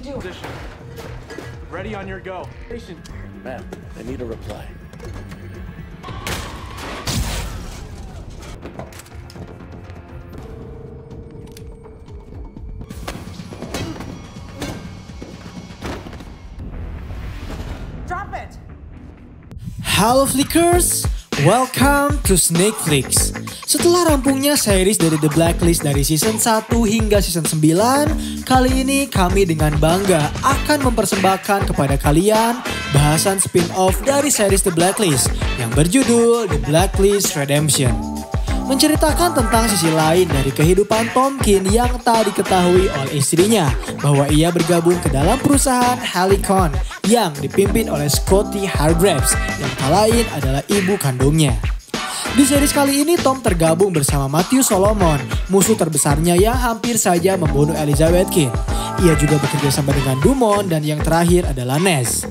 do? Position. Ready on your go. Ma'am, I need a reply. Drop it! Halo Flickers, welcome to Snake Flicks. Setelah rampungnya series dari The Blacklist dari season 1 hingga season 9, kali ini kami dengan bangga akan mempersembahkan kepada kalian bahasan spin-off dari series The Blacklist yang berjudul The Blacklist Redemption. Menceritakan tentang sisi lain dari kehidupan Tom Kin yang tak diketahui oleh istrinya bahwa ia bergabung ke dalam perusahaan Halicon yang dipimpin oleh Scotty Hargreaves yang tak lain adalah ibu kandungnya. Di series kali ini Tom tergabung bersama Matthew Solomon, musuh terbesarnya yang hampir saja membunuh Elizabeth Kin. Ia juga bekerja sama dengan Dumont dan yang terakhir adalah Ness.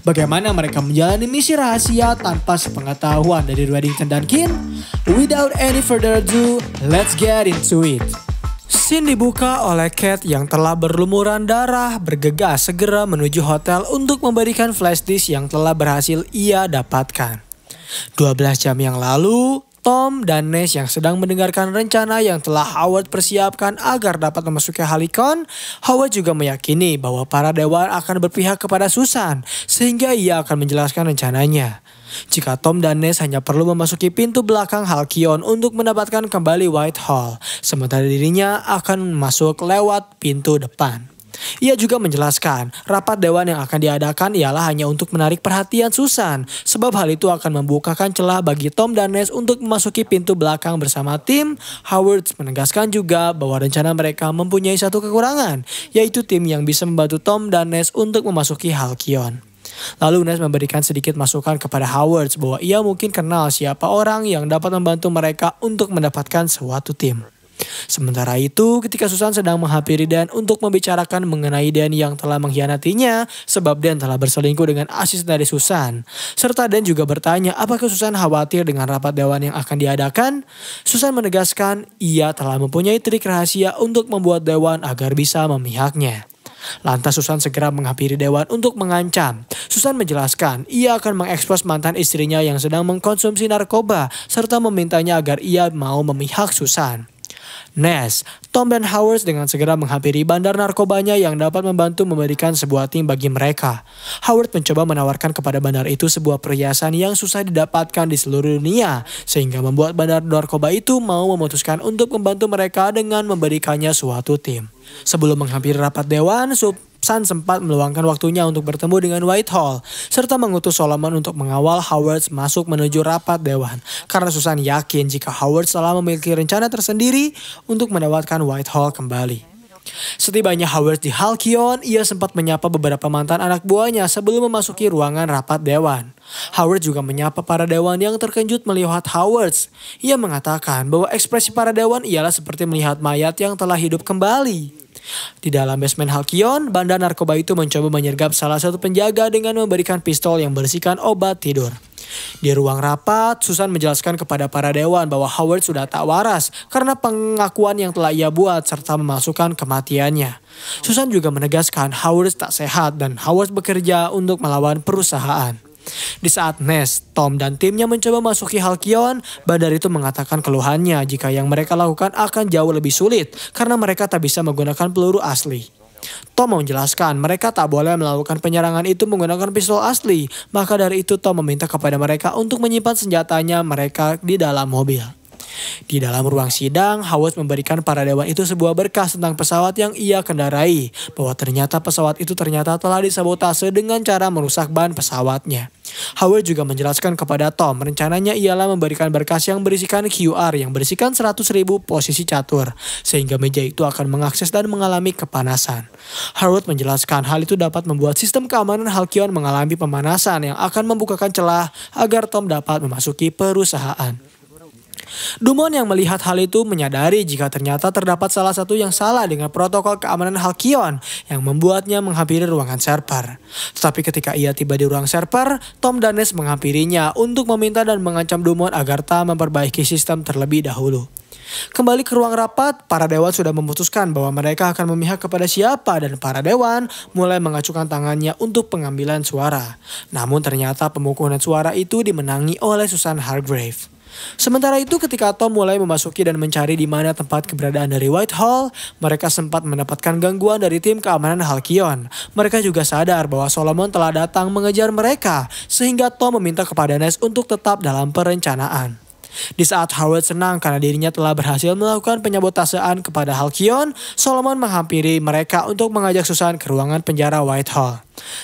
Bagaimana mereka menjalani misi rahasia tanpa sepengetahuan dari Reddington dan Kin? Without any further ado, let's get into it. Scene dibuka oleh Kat yang telah berlumuran darah bergegas segera menuju hotel untuk memberikan flash disk yang telah berhasil ia dapatkan. 12 jam yang lalu, Tom dan Ness yang sedang mendengarkan rencana yang telah Howard persiapkan agar dapat memasuki Halicon, Howard juga meyakini bahwa para dewan akan berpihak kepada Susan, sehingga ia akan menjelaskan rencananya. Jika Tom dan Ness hanya perlu memasuki pintu belakang Halcyon untuk mendapatkan kembali Whitehall, sementara dirinya akan masuk lewat pintu depan. Ia juga menjelaskan, rapat dewan yang akan diadakan ialah hanya untuk menarik perhatian Susan, sebab hal itu akan membukakan celah bagi Tom dan Ness untuk memasuki pintu belakang bersama tim. Howard menegaskan juga bahwa rencana mereka mempunyai satu kekurangan, yaitu tim yang bisa membantu Tom dan Ness untuk memasuki Halcyon. Lalu Ness memberikan sedikit masukan kepada Howard bahwa ia mungkin kenal siapa orang yang dapat membantu mereka untuk mendapatkan suatu tim. Sementara itu, ketika Susan sedang menghampiri Dan untuk membicarakan mengenai Dan yang telah mengkhianatinya sebab Dan telah berselingkuh dengan asisten dari Susan. Serta Dan juga bertanya apakah Susan khawatir dengan rapat dewan yang akan diadakan. Susan menegaskan ia telah mempunyai trik rahasia untuk membuat dewan agar bisa memihaknya. Lantas Susan segera menghampiri dewan untuk mengancam. Susan menjelaskan ia akan mengekspos mantan istrinya yang sedang mengkonsumsi narkoba serta memintanya agar ia mau memihak Susan. Ness, Tom dan Howard dengan segera menghampiri bandar narkobanya yang dapat membantu memberikan sebuah tim bagi mereka. Howard mencoba menawarkan kepada bandar itu sebuah perhiasan yang susah didapatkan di seluruh dunia, sehingga membuat bandar narkoba itu mau memutuskan untuk membantu mereka dengan memberikannya suatu tim. Sebelum menghampiri rapat dewan, Susan sempat meluangkan waktunya untuk bertemu dengan Whitehall, serta mengutus Solomon untuk mengawal Howard masuk menuju rapat dewan. Karena Susan yakin jika Howard telah memiliki rencana tersendiri untuk mendapatkan Whitehall kembali. Setibanya Howard di Halcyon, ia sempat menyapa beberapa mantan anak buahnya sebelum memasuki ruangan rapat dewan. Howard juga menyapa para dewan yang terkejut melihat Howard. Ia mengatakan bahwa ekspresi para dewan ialah seperti melihat mayat yang telah hidup kembali. Di dalam basement Halcyon, bandar narkoba itu mencoba menyergap salah satu penjaga dengan memberikan pistol yang berisikan obat tidur. Di ruang rapat, Susan menjelaskan kepada para dewan bahwa Howard sudah tak waras karena pengakuan yang telah ia buat serta memasukkan kematiannya. Susan juga menegaskan Howard tak sehat dan Howard bekerja untuk melawan perusahaan. Di saat Ness, Tom dan timnya mencoba masuki Halcyon, bandar itu mengatakan keluhannya jika yang mereka lakukan akan jauh lebih sulit karena mereka tak bisa menggunakan peluru asli. Tom menjelaskan mereka tak boleh melakukan penyerangan itu menggunakan pistol asli, maka dari itu Tom meminta kepada mereka untuk menyimpan senjatanya mereka di dalam mobil. Di dalam ruang sidang, Howard memberikan para dewan itu sebuah berkas tentang pesawat yang ia kendarai, bahwa ternyata pesawat itu ternyata telah disabotase dengan cara merusak ban pesawatnya. Howard juga menjelaskan kepada Tom rencananya ialah memberikan berkas yang berisikan QR yang berisikan 100.000 posisi catur, sehingga meja itu akan mengakses dan mengalami kepanasan. Howard menjelaskan hal itu dapat membuat sistem keamanan Halcyon mengalami pemanasan yang akan membukakan celah agar Tom dapat memasuki perusahaan. Dumont yang melihat hal itu menyadari jika ternyata terdapat salah satu yang salah dengan protokol keamanan Halcyon yang membuatnya menghampiri ruangan server. Tetapi ketika ia tiba di ruang server, Tom dan Ness menghampirinya untuk meminta dan mengancam Dumont agar tak memperbaiki sistem terlebih dahulu. Kembali ke ruang rapat, para dewan sudah memutuskan bahwa mereka akan memihak kepada siapa dan para dewan mulai mengacukan tangannya untuk pengambilan suara. Namun ternyata pemungutan suara itu dimenangi oleh Susan Hargrave. Sementara itu ketika Tom mulai memasuki dan mencari di mana tempat keberadaan dari Whitehall, mereka sempat mendapatkan gangguan dari tim keamanan Halcyon. Mereka juga sadar bahwa Solomon telah datang mengejar mereka, sehingga Tom meminta kepada Ness untuk tetap dalam perencanaan. Di saat Howard senang karena dirinya telah berhasil melakukan penyabotasaan kepada Halcyon, Solomon menghampiri mereka untuk mengajak Susan ke ruangan penjara Whitehall.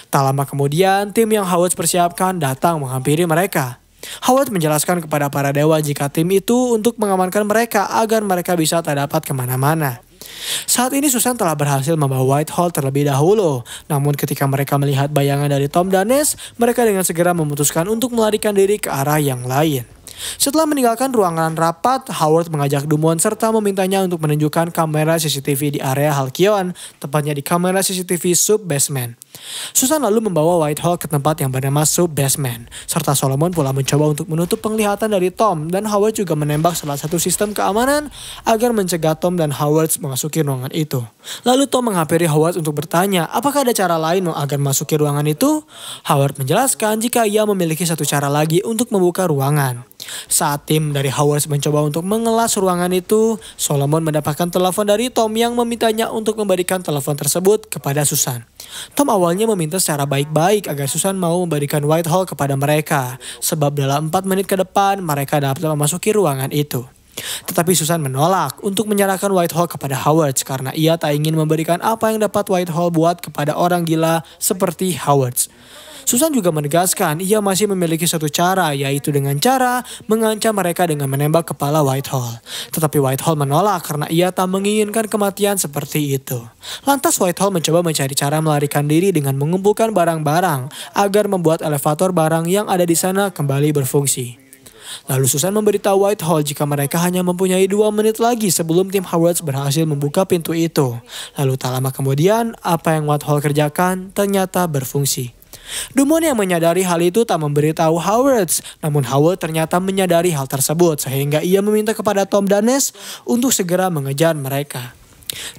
Tak lama kemudian, tim yang Howard persiapkan datang menghampiri mereka. Howard menjelaskan kepada para dewa jika tim itu untuk mengamankan mereka agar mereka bisa tak dapat kemana-mana. Saat ini Susan telah berhasil membawa Whitehall terlebih dahulu. Namun ketika mereka melihat bayangan dari Tom dan Ness, mereka dengan segera memutuskan untuk melarikan diri ke arah yang lain. Setelah meninggalkan ruangan rapat, Howard mengajak Dumont serta memintanya untuk menunjukkan kamera CCTV di area Halcyon, tepatnya di kamera CCTV sub basement. Susan lalu membawa Whitehall ke tempat yang bernama sub basement, serta Solomon pula mencoba untuk menutup penglihatan dari Tom, dan Howard juga menembak salah satu sistem keamanan agar mencegah Tom dan Howard memasuki ruangan itu. Lalu Tom menghampiri Howard untuk bertanya apakah ada cara lain agar memasuki ruangan itu. Howard menjelaskan jika ia memiliki satu cara lagi untuk membuka ruangan. Saat tim dari Howard mencoba untuk mengelas ruangan itu, Solomon mendapatkan telepon dari Tom yang memintanya untuk memberikan telepon tersebut kepada Susan. Tom awalnya meminta secara baik-baik agar Susan mau memberikan Whitehall kepada mereka, sebab dalam 4 menit ke depan mereka dapat memasuki ruangan itu. Tetapi Susan menolak untuk menyerahkan Whitehall kepada Howard karena ia tak ingin memberikan apa yang dapat Whitehall buat kepada orang gila seperti Howard. Susan juga menegaskan ia masih memiliki satu cara, yaitu dengan cara mengancam mereka dengan menembak kepala Whitehall. Tetapi Whitehall menolak karena ia tak menginginkan kematian seperti itu. Lantas Whitehall mencoba mencari cara melarikan diri dengan mengumpulkan barang-barang agar membuat elevator barang yang ada di sana kembali berfungsi. Lalu Susan memberitahu Whitehall jika mereka hanya mempunyai 2 menit lagi sebelum tim Howard berhasil membuka pintu itu. Lalu tak lama kemudian, apa yang Whitehall kerjakan ternyata berfungsi. Dumont yang menyadari hal itu tak memberitahu Howard, namun Howard ternyata menyadari hal tersebut sehingga ia meminta kepada Tom dan Ness untuk segera mengejar mereka.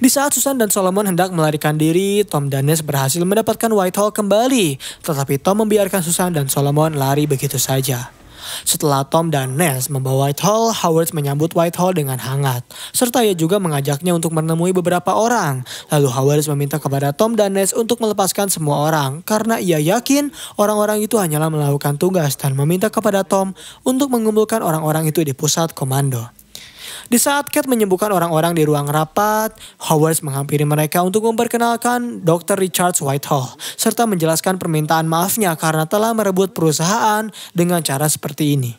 Di saat Susan dan Solomon hendak melarikan diri, Tom dan Ness berhasil mendapatkan Whitehall kembali, tetapi Tom membiarkan Susan dan Solomon lari begitu saja. Setelah Tom dan Ness membawa Whitehall, Howard menyambut Whitehall dengan hangat, serta ia juga mengajaknya untuk menemui beberapa orang. Lalu Howard meminta kepada Tom dan Ness untuk melepaskan semua orang, karena ia yakin orang-orang itu hanyalah melakukan tugas dan meminta kepada Tom untuk mengumpulkan orang-orang itu di pusat komando. Di saat Cat menyembuhkan orang-orang di ruang rapat, Howard menghampiri mereka untuk memperkenalkan Dr. Richard Whitehall, serta menjelaskan permintaan maafnya karena telah merebut perusahaan dengan cara seperti ini.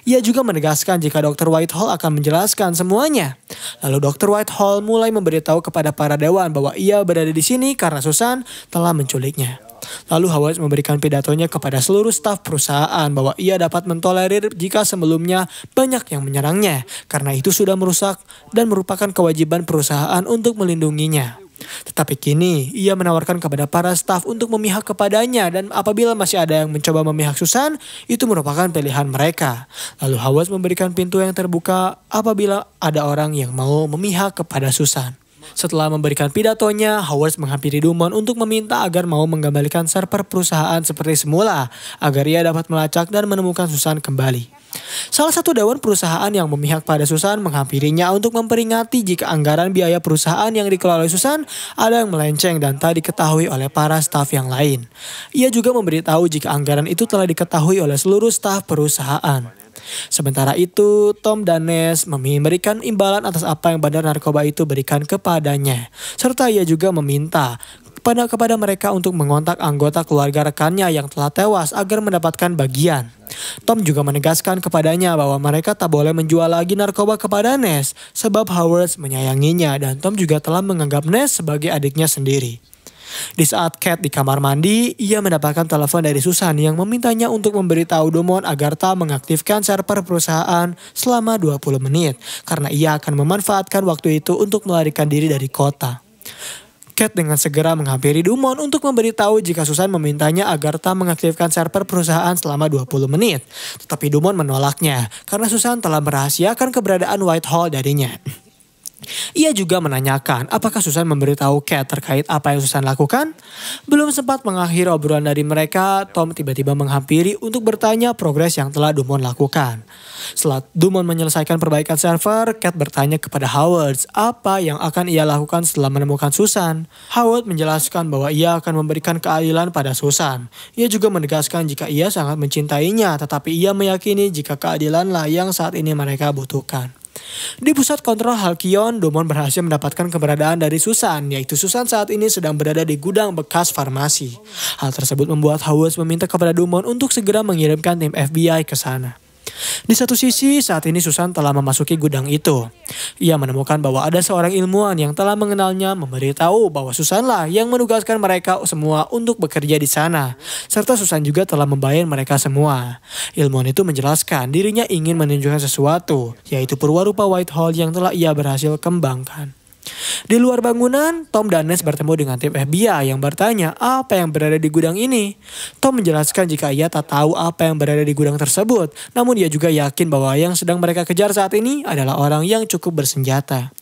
Ia juga menegaskan jika Dr. Whitehall akan menjelaskan semuanya. Lalu Dr. Whitehall mulai memberitahu kepada para dewan bahwa ia berada di sini karena Susan telah menculiknya. Lalu Howard memberikan pidatonya kepada seluruh staf perusahaan bahwa ia dapat mentolerir jika sebelumnya banyak yang menyerangnya, karena itu sudah merusak dan merupakan kewajiban perusahaan untuk melindunginya. Tetapi kini ia menawarkan kepada para staf untuk memihak kepadanya, dan apabila masih ada yang mencoba memihak Susan, itu merupakan pilihan mereka. Lalu Howard memberikan pintu yang terbuka apabila ada orang yang mau memihak kepada Susan. Setelah memberikan pidatonya, Howard menghampiri Dumont untuk meminta agar mau mengembalikan server perusahaan seperti semula, agar ia dapat melacak dan menemukan Susan kembali. Salah satu dewan perusahaan yang memihak pada Susan menghampirinya untuk memperingati jika anggaran biaya perusahaan yang dikelola oleh Susan ada yang melenceng dan tak diketahui oleh para staf yang lain. Ia juga memberitahu jika anggaran itu telah diketahui oleh seluruh staf perusahaan. Sementara itu, Tom dan Ness memberikan imbalan atas apa yang bandar narkoba itu berikan kepadanya. Serta ia juga meminta kepada mereka untuk mengontak anggota keluarga rekannya yang telah tewas agar mendapatkan bagian. Tom juga menegaskan kepadanya bahwa mereka tak boleh menjual lagi narkoba kepada Ness sebab Howard menyayanginya, dan Tom juga telah menganggap Ness sebagai adiknya sendiri. Di saat Cat di kamar mandi, ia mendapatkan telepon dari Susan yang memintanya untuk memberitahu Dumont agar tak mengaktifkan server perusahaan selama 20 menit karena ia akan memanfaatkan waktu itu untuk melarikan diri dari kota. Cat dengan segera menghampiri Dumont untuk memberitahu jika Susan memintanya agar tak mengaktifkan server perusahaan selama 20 menit. Tetapi Dumont menolaknya karena Susan telah merahasiakan keberadaan Whitehall darinya. Ia juga menanyakan apakah Susan memberitahu Cat terkait apa yang Susan lakukan. Belum sempat mengakhiri obrolan dari mereka, Tom tiba-tiba menghampiri untuk bertanya progres yang telah Dumont lakukan. Setelah Dumont menyelesaikan perbaikan server, Cat bertanya kepada Howard apa yang akan ia lakukan setelah menemukan Susan. Howard menjelaskan bahwa ia akan memberikan keadilan pada Susan. Ia juga menegaskan jika ia sangat mencintainya, tetapi ia meyakini jika keadilanlah yang saat ini mereka butuhkan. Di pusat kontrol Halcyon, Dumont berhasil mendapatkan keberadaan dari Susan, yaitu Susan saat ini sedang berada di gudang bekas farmasi. Hal tersebut membuat Howard meminta kepada Dumont untuk segera mengirimkan tim FBI ke sana. Di satu sisi, saat ini Susan telah memasuki gudang itu. Ia menemukan bahwa ada seorang ilmuwan yang telah mengenalnya memberitahu bahwa Susanlah yang menugaskan mereka semua untuk bekerja di sana. Serta Susan juga telah membayar mereka semua. Ilmuwan itu menjelaskan dirinya ingin menunjukkan sesuatu, yaitu perwarupa Whitehall yang telah ia berhasil kembangkan. Di luar bangunan, Tom dan Ness bertemu dengan tim FBI yang bertanya apa yang berada di gudang ini. Tom menjelaskan jika ia tak tahu apa yang berada di gudang tersebut, namun ia juga yakin bahwa yang sedang mereka kejar saat ini adalah orang yang cukup bersenjata.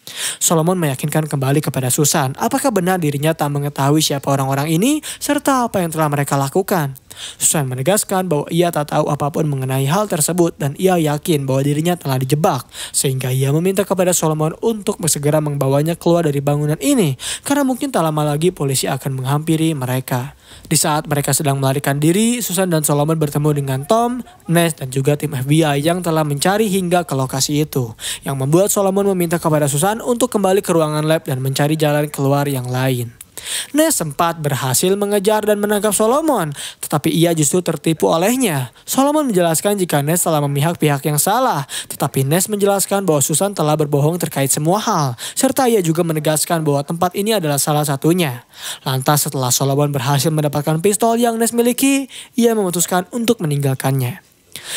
Solomon meyakinkan kembali kepada Susan apakah benar dirinya tak mengetahui siapa orang-orang ini serta apa yang telah mereka lakukan. Susan menegaskan bahwa ia tak tahu apapun mengenai hal tersebut dan ia yakin bahwa dirinya telah dijebak, sehingga ia meminta kepada Solomon untuk segera membawanya keluar dari bangunan ini karena mungkin tak lama lagi polisi akan menghampiri mereka. Di saat mereka sedang melarikan diri, Susan dan Solomon bertemu dengan Tom, Ness, dan juga tim FBI yang telah mencari hingga ke lokasi itu, yang membuat Solomon meminta kepada Susan untuk kembali ke ruangan lab dan mencari jalan keluar yang lain. Ness sempat berhasil mengejar dan menangkap Solomon, tetapi ia justru tertipu olehnya. Solomon menjelaskan jika Ness telah memihak pihak yang salah, tetapi Ness menjelaskan bahwa Susan telah berbohong terkait semua hal, serta ia juga menegaskan bahwa tempat ini adalah salah satunya. Lantas setelah Solomon berhasil mendapatkan pistol yang Ness miliki, ia memutuskan untuk meninggalkannya.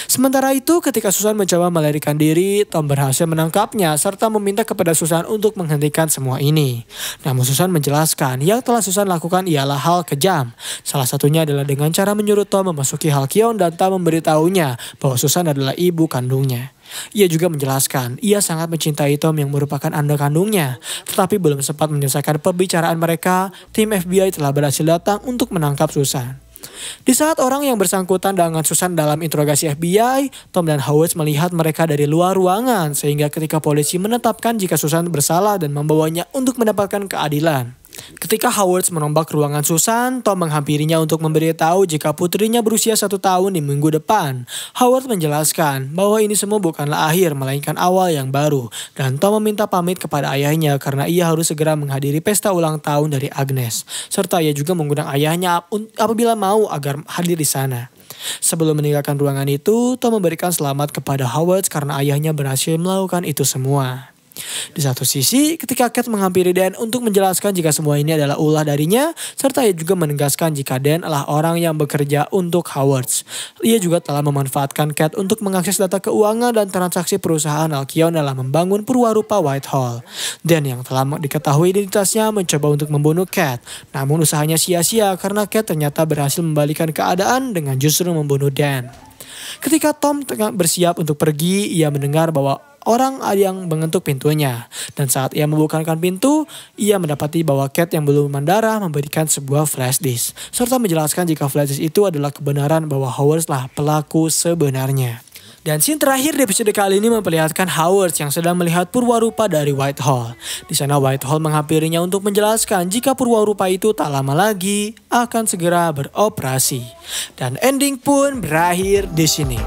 Sementara itu, ketika Susan mencoba melarikan diri, Tom berhasil menangkapnya serta meminta kepada Susan untuk menghentikan semua ini. Namun Susan menjelaskan yang telah Susan lakukan ialah hal kejam. Salah satunya adalah dengan cara menyuruh Tom memasuki Halcyon dan tak memberitahunya bahwa Susan adalah ibu kandungnya. Ia juga menjelaskan ia sangat mencintai Tom yang merupakan anak kandungnya. Tetapi belum sempat menyelesaikan pembicaraan mereka, tim FBI telah berhasil datang untuk menangkap Susan. Di saat orang yang bersangkutan dengan Susan dalam interogasi FBI, Tom dan Howard melihat mereka dari luar ruangan sehingga ketika polisi menetapkan jika Susan bersalah dan membawanya untuk mendapatkan keadilan. Ketika Howard merombak ruangan Susan, Tom menghampirinya untuk memberitahu jika putrinya berusia 1 tahun di minggu depan. Howard menjelaskan bahwa ini semua bukanlah akhir melainkan awal yang baru, dan Tom meminta pamit kepada ayahnya karena ia harus segera menghadiri pesta ulang tahun dari Agnes, serta ia juga mengundang ayahnya apabila mau agar hadir di sana. Sebelum meninggalkan ruangan itu, Tom memberikan selamat kepada Howard karena ayahnya berhasil melakukan itu semua. Di satu sisi, ketika Cat menghampiri Dan untuk menjelaskan jika semua ini adalah ulah darinya, serta ia juga menegaskan jika Dan adalah orang yang bekerja untuk Howard. Ia juga telah memanfaatkan Cat untuk mengakses data keuangan dan transaksi perusahaan Halcyon dalam membangun perwarupa Whitehall. Dan yang telah diketahui identitasnya mencoba untuk membunuh Cat, namun usahanya sia-sia karena Cat ternyata berhasil membalikan keadaan dengan justru membunuh Dan. Ketika Tom tengah bersiap untuk pergi, ia mendengar bahwa orang yang mengetuk pintunya. Dan saat ia membukakan pintu, ia mendapati bahwa Cat yang belum mendarah memberikan sebuah flash disk. Serta menjelaskan jika flash disk itu adalah kebenaran bahwa Howard lah pelaku sebenarnya. Dan scene terakhir di episode kali ini memperlihatkan Howard yang sedang melihat purwarupa dari Whitehall. Di sana Whitehall menghampirinya untuk menjelaskan jika purwarupa itu tak lama lagi akan segera beroperasi. Dan ending pun berakhir di sini.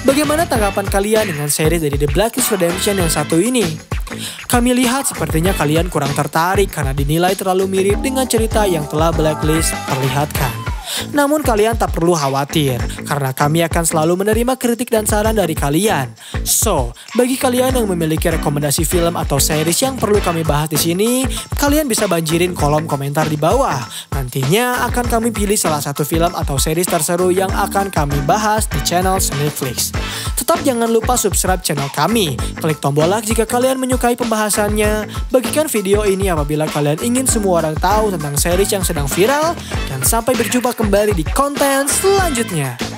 Bagaimana tanggapan kalian dengan series dari The Blacklist Redemption yang satu ini? Kami lihat sepertinya kalian kurang tertarik karena dinilai terlalu mirip dengan cerita yang telah Blacklist perlihatkan. Namun kalian tak perlu khawatir karena kami akan selalu menerima kritik dan saran dari kalian. So, bagi kalian yang memiliki rekomendasi film atau series yang perlu kami bahas di sini, kalian bisa banjirin kolom komentar di bawah. Nantinya akan kami pilih salah satu film atau series terseru yang akan kami bahas di channel Netflix. Tetap jangan lupa subscribe channel kami. Klik tombol like jika kalian menyukai pembahasannya. Bagikan video ini apabila kalian ingin semua orang tahu tentang series yang sedang viral. Dan sampai berjumpa kembali di konten selanjutnya.